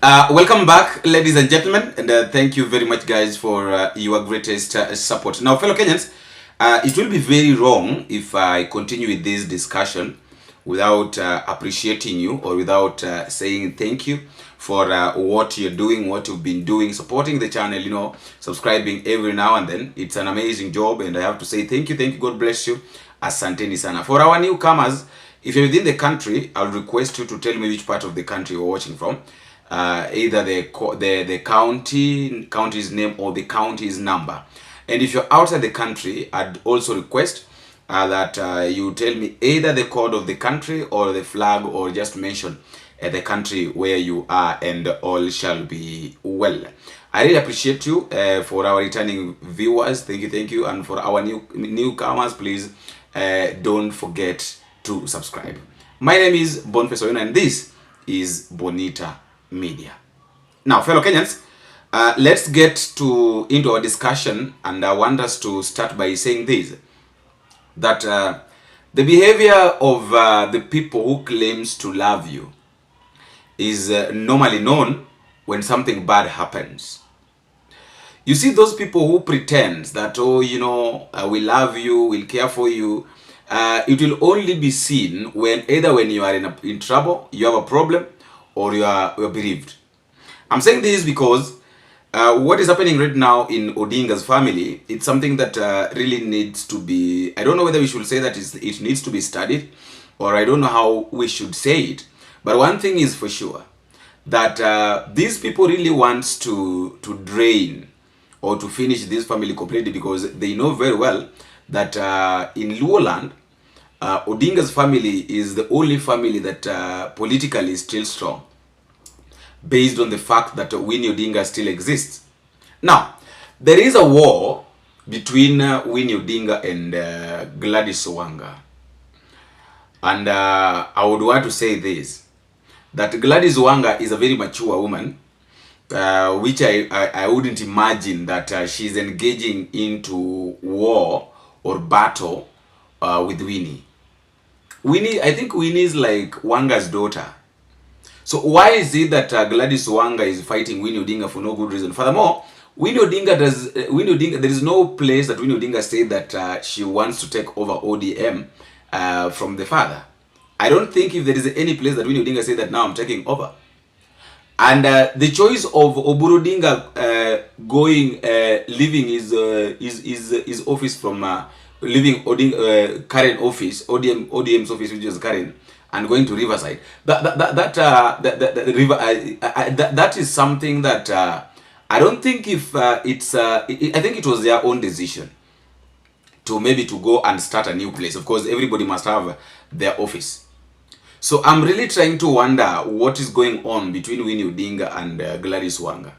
Welcome back, ladies and gentlemen, and thank you very much, guys, for your greatest support. Now, fellow Kenyans, it will be very wrong if I continue with this discussion without appreciating you or without saying thank you for what you're doing, what you've been doing, supporting the channel, subscribing every now and then. It's an amazing job, and I have to say thank you, God bless you. Asanteni sana. For our newcomers, if you're within the country, I'll request you to tell me which part of the country you're watching from. Either the county's name or the county's number. And if you're outside the country, I'd also request that you tell me either the code of the country or the flag, or just mention the country where you are, and all shall be well. I really appreciate you. For our returning viewers, thank you, and for our newcomers, please don't forget to subscribe. My name is Boniface Oyuna, and this is Bonita Media. Now, fellow Kenyans, let's get into our discussion, and I want us to start by saying this, that the behavior of the people who claims to love you is normally known when something bad happens. You see, those people who pretend that, we love you, we'll care for you, it will only be seen when you are in trouble, you have a problem, or you are bereaved. I'm saying this because what is happening right now in Odinga's family, it's something that really needs to be, I don't know whether we should say that it needs to be studied, or I don't know how we should say it. But one thing is for sure, that these people really want to drain or to finish this family completely, because they know very well that in Luo land, Odinga's family is the only family that politically is still strong, based on the fact that Winnie Odinga still exists. Now, there is a war between Winnie Odinga and Gladys Wanga. And I would want to say this, that Gladys Wanga is a very mature woman, which I wouldn't imagine that she's engaging into war or battle with Winnie. I think Winnie is like Wanga's daughter. So why is it that Gladys Wanga is fighting Winnie Odinga for no good reason? Furthermore, Winnie Odinga, there is no place that Winnie Odinga said that she wants to take over ODM from the father. I don't think if there is any place that Winnie Odinga said that now I'm taking over. And the choice of Oburu Odinga leaving his office from leaving current office, ODM's office, which is Karen, and going to Riverside. That is something that I don't think if I think it was their own decision to maybe to go and start a new place. Of course, everybody must have their office. So I'm really trying to wonder what is going on between Winnie Odinga and Gladys Wanga.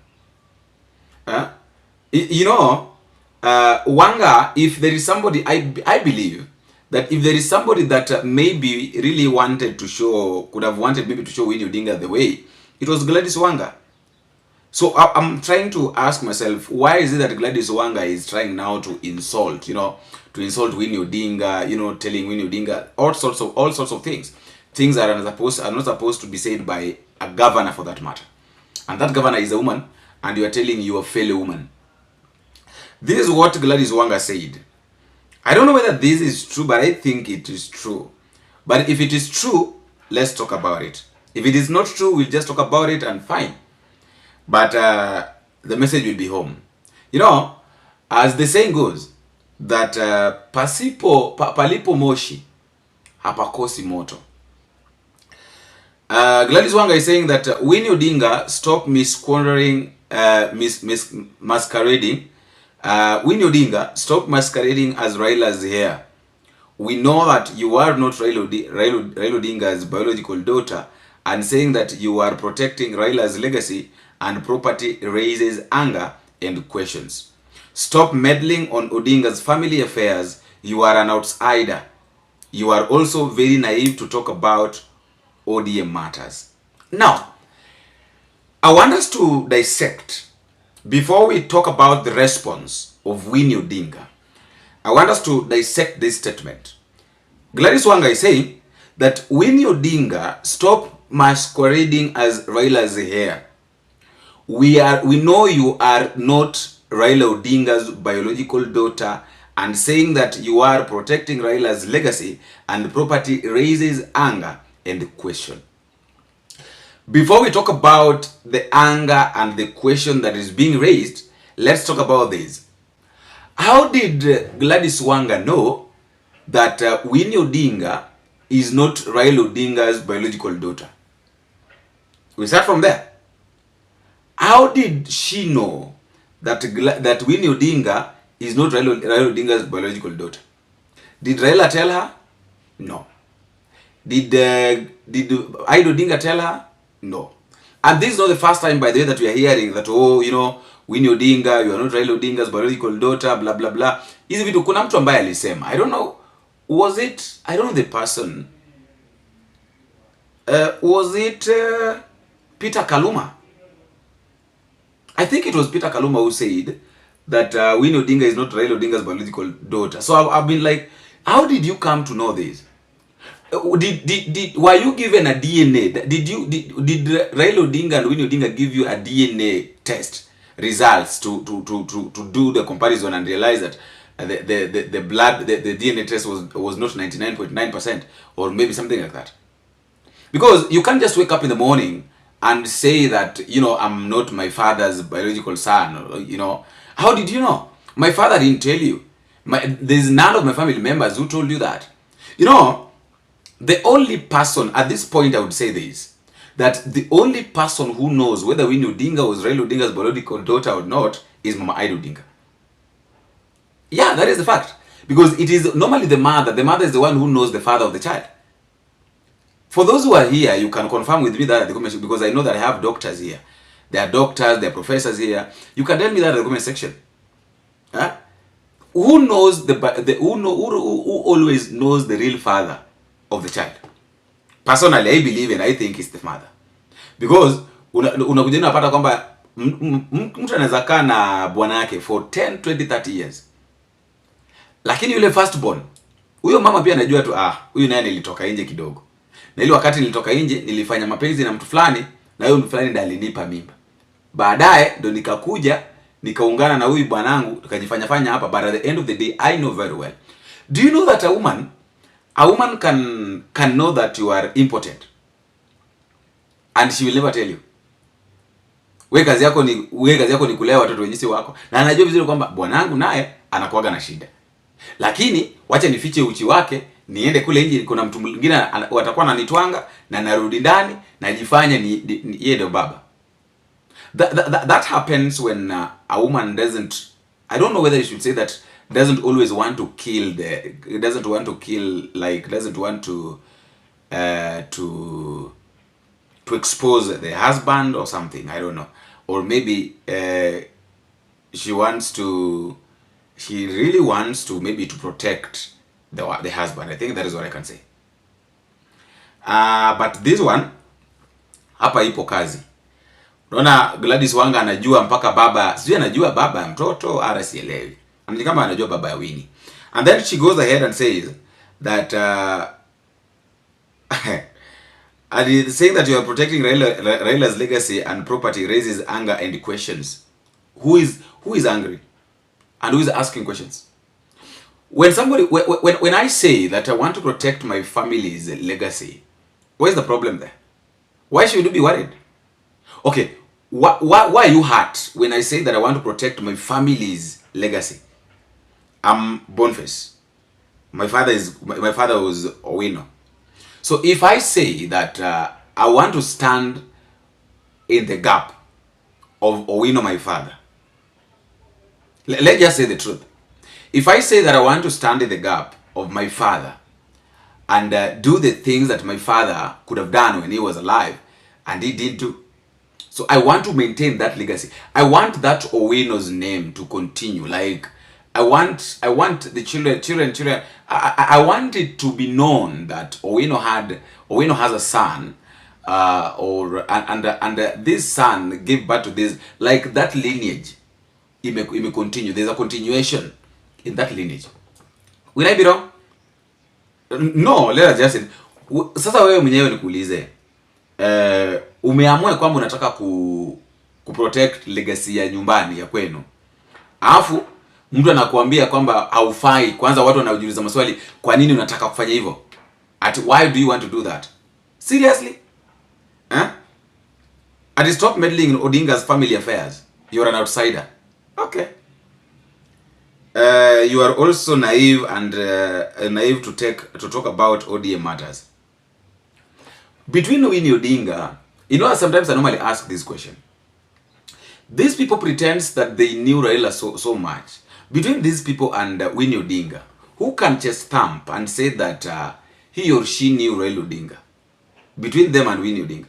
Wanga, if there is somebody, I believe that if there is somebody that maybe really could have wanted maybe to show Winnie Odinga the way, it was Gladys Wanga. So I'm trying to ask myself, why is it that Gladys Wanga is trying now to insult Winnie Odinga, telling Winnie Odinga all sorts of things that are not supposed to be said by a governor, for that matter. And that governor is a woman, and you are telling your fellow woman. This is what Gladys Wanga said. I don't know whether this is true, but I think it is true. But if it is true, let's talk about it. If it is not true, we'll just talk about it and fine. But the message will be home. As the saying goes, that palipo moshi, hapakosi moto. Gladys Wanga is saying that Winnie Odinga, stop masquerading. Winnie Odinga, stop masquerading as Raila'S here. We know that you are not Raila Odinga's biological daughter, and saying that you are protecting Raila'S legacy and property raises anger and questions. Stop meddling on Odinga's family affairs. You are an outsider. You are also very naive to talk about ODM matters. Now, I want us to dissect, before we talk about the response of Winnie Odinga, I want us to dissect this statement. Gladys Wanga is saying that Winnie Odinga, stop masquerading as Raila'S here. we know you are not Raila Odinga's biological daughter, and saying that you are protecting Raila'S legacy and property raises anger and question. Before we talk about the anger and the question that is being raised, let's talk about this. How did Gladys Wanga know that Winnie Odinga is not Raila Odinga's biological daughter? We start from there. How did she know that Winnie Odinga is not Raila Odinga's biological daughter? Did Raila tell her? No. Did Ida Odinga tell her? No. And this is not the first time, by the way, that we are hearing that, oh, you know, Winnie Odinga, you are not Raila Odinga's biological daughter, blah blah blah. Hizi vitu kuna mtu ambaye alisema. I don't know, was it, I don't know the person. Was it Peter Kaluma? I think it was Peter Kaluma who said that Winnie Odinga is not Raila Odinga's biological daughter. So I've been like, how did you come to know this? Were you given a DNA? Did Raila Odinga and Winnie Odinga give you a DNA test results to do the comparison and realize that the blood, the DNA test was not 99.9% or maybe something like that? Because you can't just wake up in the morning and say that, you know, I'm not my father's biological son, or, you know. How did you know? My father didn't tell you. There's none of my family members who told you that. You know, the only person at this point, I would say this, that the only person who knows whether Winnie Odinga was Raila Odinga's biological daughter or not is Mama Ida Odinga. Yeah, that is the fact. Because it is normally the mother. The mother is the one who knows the father of the child. For those who are here, you can confirm with me that at the comment section, because I know that I have doctors here. There are doctors, there are professors here. You can tell me that at the comment section. Huh? Who knows who always knows the real father of the child? Personally, I believe and I think it's the mother. Because unakuja unapata kwamba mtu anaweza kaa na bwana yake for 10, 20, 30 years. Lakini yule firstborn, huyo mama pia anajua tu, huyu naye nilitoka nje kidogo. Na ile wakati nilitoka nje nilifanya mapenzi na mtu fulani, na huyo mtu fulani ndiye alinipa mimba. Baadaye ndo nikakuja nikaungana na huyu bwanangu tukajifanya hapa, but at the end of the day I know very well. Do you know that a woman can know that you are impotent and she will never tell you. Wewe kazi yako ni kulea watoto wenyewe wako, na anajua vizuri kwamba bwanangu naye anakuaga na shida. Lakini wacha nifiche uchi wake, niende kule nje, kuna mtu mwingine watakuwa ananitwanga na narudi ndani najifanya ni yeye ndo baba. That happens when a woman doesn't, I don't know whether you should say that, doesn't always want to kill doesn't want to expose the husband or something, I don't know. Or maybe she really wants to maybe to protect the husband. I think that is what I can say. But this one hapa ipo kazi. Unaona Gladys Wanga anajua mpaka baba, sijui anajua baba ya mtoto ara sielewi. Ni kama anajua baba ya Winnie. And then she goes ahead and says that and saying that you are protecting Raila'S legacy and property raises anger and questions. Who is angry? And who is asking questions? When I say that I want to protect my family's legacy, where's the problem there? Why should you be worried? Okay, why are you hurt when I say that I want to protect my family's legacy? I'm Boniface. My father was Owino. So if I say that I want to stand in the gap of Owino, my father, let's just say the truth. If I say that I want to stand in the gap of my father and do the things that my father could have done when he was alive, and he did do, so I want to maintain that legacy. I want that Owino's name to continue. Like I want the children. I want it to be known that Owino has a son, and this son gave birth to this. Like that lineage, it may continue. There's a continuation in that lineage. Will I be wrong? No, let us just say. Sasa wewe mwenyewe nikuulize, umeamua kwamba unataka kuprotect legacy ya nyumbani ya kwenu. Alafu mtu anakuambia kwamba haufai. Kwanza watu wanajiuliza maswali, kwa nini unataka kufanya hivyo? Why do you want to do that? Seriously? Stop meddling in Odinga's family affairs. You're an outsider. Okay. You are also naive and naive to talk about ODM matters. Between Winnie Odinga, sometimes I normally ask this question. These people pretends that they knew Raila'S so much. Between these people and Winnie Odinga, who can just thump and say that he or she knew Raila Odinga? Between them and Winnie Odinga.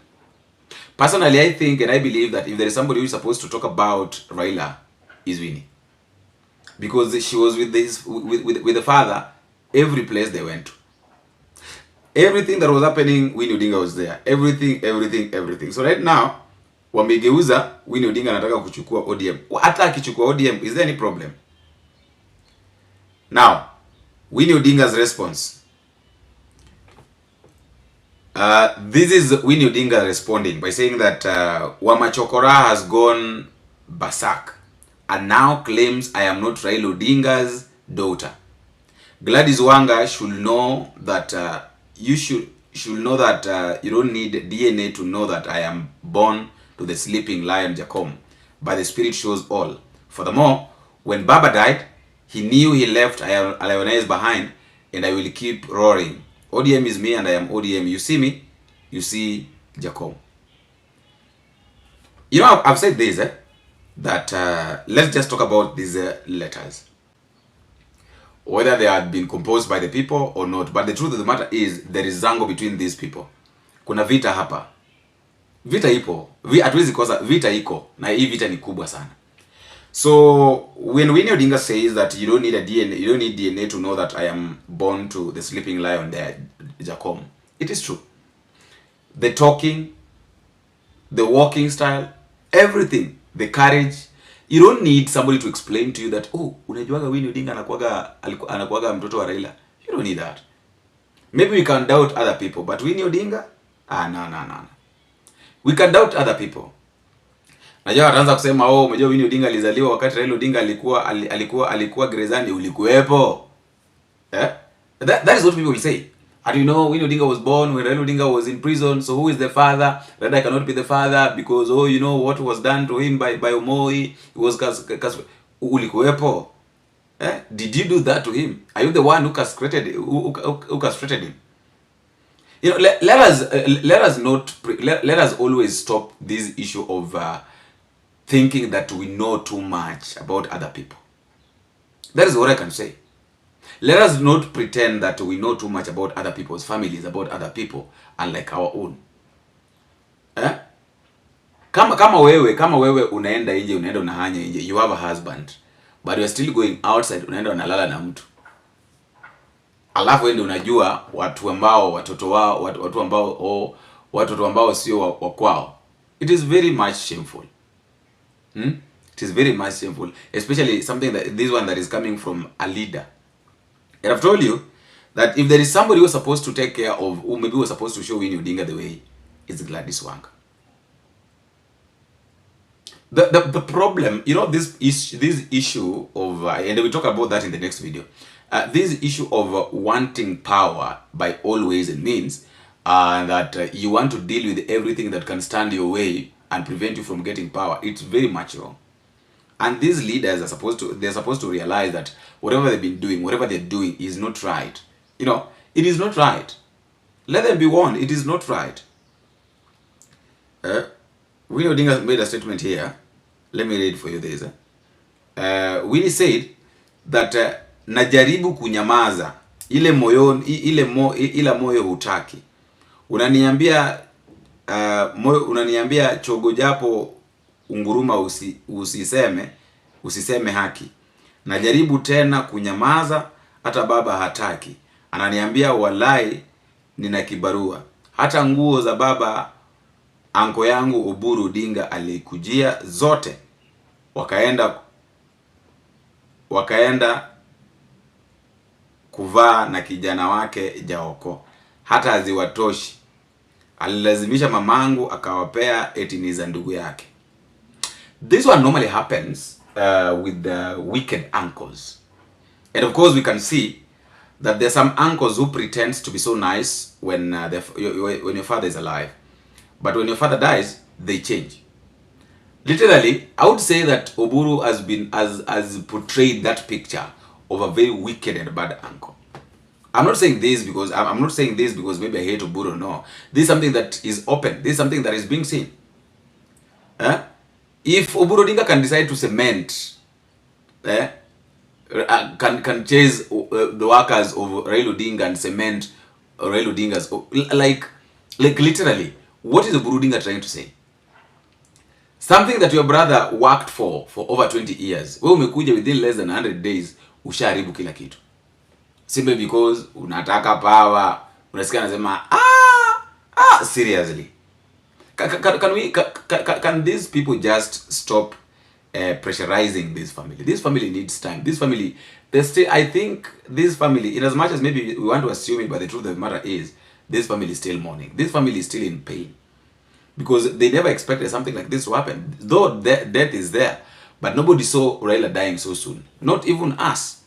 Personally, I think and I believe that if there is somebody who is supposed to talk about Raila, is Winnie. Because she was with the father every place they went to. Everything that was happening, Winnie Odinga was there. Everything. So right now, wamegeuza Winnie Odinga anataka kuchukua ODM. Hata akichukua ODM, is there any problem? Now, Winnie Odinga's response. This is Winnie Odinga responding by saying that Wamachokora has gone berserk and now claims I am not Raila Odinga's daughter. Gladys Wanga should know that you should know that you don't need DNA to know that I am born to the sleeping lion Jacob, but the spirit shows all. Furthermore, when Baba died, he knew he left Raila'S behind, and I will keep roaring. ODM is me and I am ODM. You see me, you see Jacob. I've said this, that let's just talk about these letters. Whether they have been composed by the people or not. But the truth of the matter is, there is zango between these people. Kuna vita hapa. Vita ipo. Hatuwezi kosa vita iko. Na hii vita ni kubwa sana. So when Winnie Odinga says that you don't need DNA to know that I am born to the sleeping lion there, Jacob, it is true. The talking, the walking style, everything, the courage. You don't need somebody to explain to you that, oh, unajuaga Winnie Odinga anakuaga mtoto wa Raila. You don't need that. Maybe we can doubt other people, but Winnie Odinga, no. We can doubt other people. Najua wataanza kusema, oh, umejua Winnie Odinga alizaliwa wakati Raila Odinga alikuwa gerezani, ulikuwepo. That is what people will say. And Winnie Odinga was born when Raila Odinga was in prison, so who is the father? Raila cannot be the father because, what was done to him by Omoi, it was ulikuwepo. Did you do that to him? Are you the one who castrated him? Let us always stop this issue of thinking that we know too much about other people. That is what I can say. Let us not pretend that we know too much about other people's families, about other people, unlike our own. Kama wewe unaenda nje, unaenda unahanya nje, you have a husband, but you are still going outside, unaenda unalala na mtu. Alafu wewe unajua watu ambao sio wa kwao. It is very much shameful. It is very much shameful, especially this one that is coming from a leader. And I've told you that if there is somebody who was supposed to take care of, who maybe was supposed to show Winnie Odinga the way, it's Gladys Wanga. The problem, this issue of, and we talk about that in the next video, this issue of wanting power by all ways and means, that you want to deal with everything that can stand your way and prevent you from getting power, it's very much wrong. And these leaders they're supposed to realize that whatever they're doing is not right. It is not right. Let them be warned, it is not right. Winnie Odinga made a statement here. Let me read for you this. Winnie said that najaribu kunyamaza ile moyo hutaki. Unaniambia chogo japo unguruma usiseme haki. Najaribu tena kunyamaza hata baba hataki. Ananiambia walai nina kibarua. Hata nguo za baba anko yangu Oburu Odinga alikujia zote. Wakaenda kuvaa na kijana wake Jaoko. Hata haziwatoshi. Alilazimisha mamangu akawapea eti ni za ndugu yake. This one normally happens with the wicked uncles. And of course, we can see that there's some uncles who pretend to be so nice when when your father is alive. But when your father dies, they change. Literally, I would say that Oburu has portrayed that picture of a very wicked and bad uncle. I'm not saying this because maybe I hate Oburu. No, this is something that is open. This is something that is being seen. If Oburu Odinga can decide to cement, can chase the workers of Raila'S Odinga and cement Raila'S Odinga's, like literally, what is Oburu Odinga trying to say? Something that your brother worked for over 20 years. Wewe umekuja within less than 100 days ushaharibu kila kitu. Simply because unataka power, unasikia anasema seriously. Can these people just stop pressurizing this family? This family needs time. This family, I think this family, in as much as maybe we want to assume it, but the truth of the matter is, this family is still mourning. This family is still in pain. Because they never expected something like this to happen. Though death is there, but nobody saw Raila dying so soon. Not even us.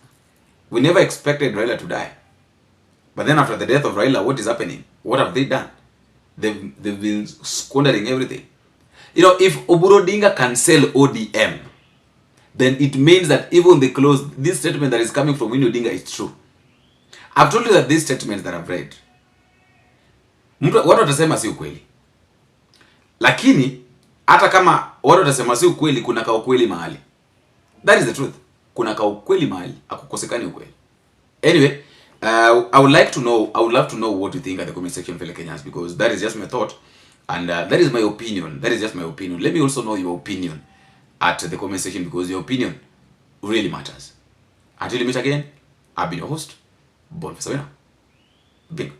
We never expected Raila to die. But then after the death of Raila, what is happening? What have they done? They've been squandering everything. You know, if Oburu Odinga can sell ODM, then it means that even this statement that is coming from Winnie Odinga is true. I've told you that these statements that I've read, watu watasema si ukweli. Lakini hata kama watu watasema si ukweli, kuna ka ukweli mahali. That is the truth. Kuna ka ukweli mahali, hakukosekani ukweli. Anyway, I would love to know what you think at the comment section, fellow Kenyans, because that is just my thought and that is my opinion. That is just my opinion. Let me also know your opinion at the comment section, because your opinion really matters. Until we meet again, I've been your host, Boniface Winner. Big.